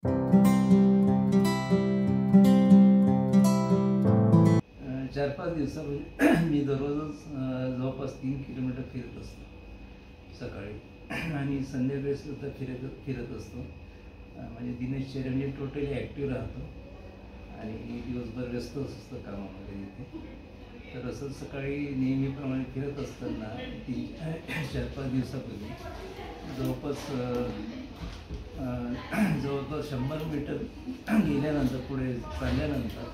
4-5 दिवसापूर्वी मी दररोजच जवळपास 3 किलोमीटर फिरत असतो सकाळी आणि संध्याकाळी सुद्धा फिरत असतो. म्हणजे दिनचर्या म्हणजे टोटली ॲक्टिव्ह राहतो आणि दिवसभर व्यस्त असतं कामामध्ये तिथे. तर असं सकाळी नेहमीप्रमाणे फिरत असताना 4-5 दिवसापूर्वी जवळपास जवळपास 100 मीटर गेल्यानंतर पुढे चालल्यानंतर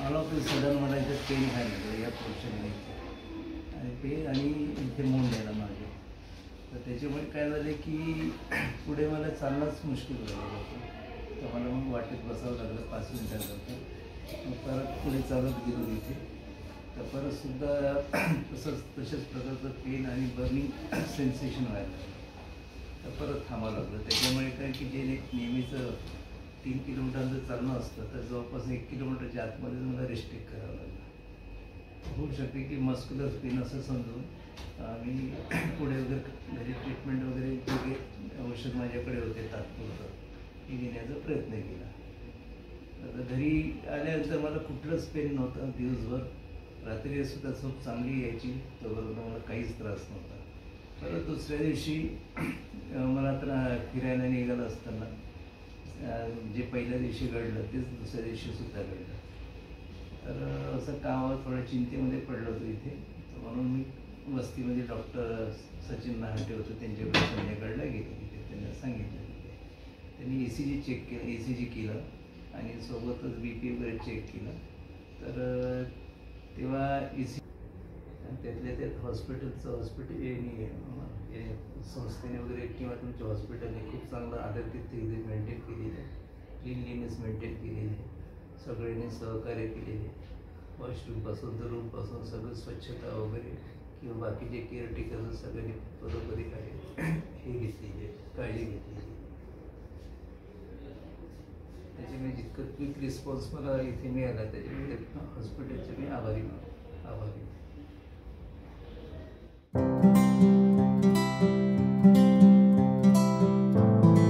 ऑल ऑफ ए सडन मला इथे पेन व्हायला लागलं या पोर्शनने आणि पेन आणि इथे मूंढ यायला मागे. तर त्याच्यामुळे काय झालं की पुढे मला चालणंच मुश्किल व्हायला होतं. तर मला मग वाटेत बसावं लागलं 5 मिनिटांनंतर. मग परत पुढे चालत गेलो तिथे. तर परतसुद्धा तशाच प्रकारचं पेन आणि बर्निंग सेन्सेशन व्हायला लागलं. तर परत थांबावं लागलं. त्याच्यामुळे काय की जे नेहमीचं 3 किलोमीटरचं चालणं असतं तर जवळपास 1 किलोमीटरच्या आतमध्ये मला रिस्ट्रिक्ट करावं लागलं. होऊ शकते की मस्क्युलर पेन असं समजून मी पुढे वगैरे घरी ट्रीटमेंट वगैरे जे औषध माझ्याकडे होते तात्पुरतं हे घेण्याचा प्रयत्न केला. आता घरी आल्यानंतर मला कुठलंच पेन नव्हतं दिवसभर. रात्री सुद्धा झोप चांगली यायची, तोपर्यंत मला काहीच त्रास नव्हता. परत दुसऱ्या दिवशी मला तर फिरायला निघालं असताना जे पहिल्या दिवशी घडलं तेच दुसऱ्या दिवशीसुद्धा घडलं. तर असं कामावर थोड्या चिंतेमध्ये पडलं होतं इथे. तर म्हणून मी वस्तीमध्ये डॉक्टर सचिन नहाटे होते त्यांच्याकडे संध्याकाळला गेले. तिथे त्यांना सांगितलं तिथे त्यांनी ECG चेक केलं, ECG केलं आणि सोबतच BP वगैरे चेक केलं. तर तेव्हा त्यातल्या त्यात संस्थेने वगैरे किंवा तुमच्या हॉस्पिटलने खूप चांगलं आदरातिथ्य मेंटेन केलेलं आहे. क्लीनलीनेस मेंटेन केलेली आहे. सगळ्यांनी सहकार्य केलेले. वॉशरूमपासून तर रूमपासून सगळं स्वच्छता वगैरे किंवा बाकी जे केअरटेकर सगळ्यांनी बरोबरी हे घेतलेली आहे, काळजी घेतलेली. त्याच्यामुळे जितकं क्विक रिस्पॉन्स मला इथे मिळाला त्याच्यामुळे हॉस्पिटलचे मी आभारी मानतो.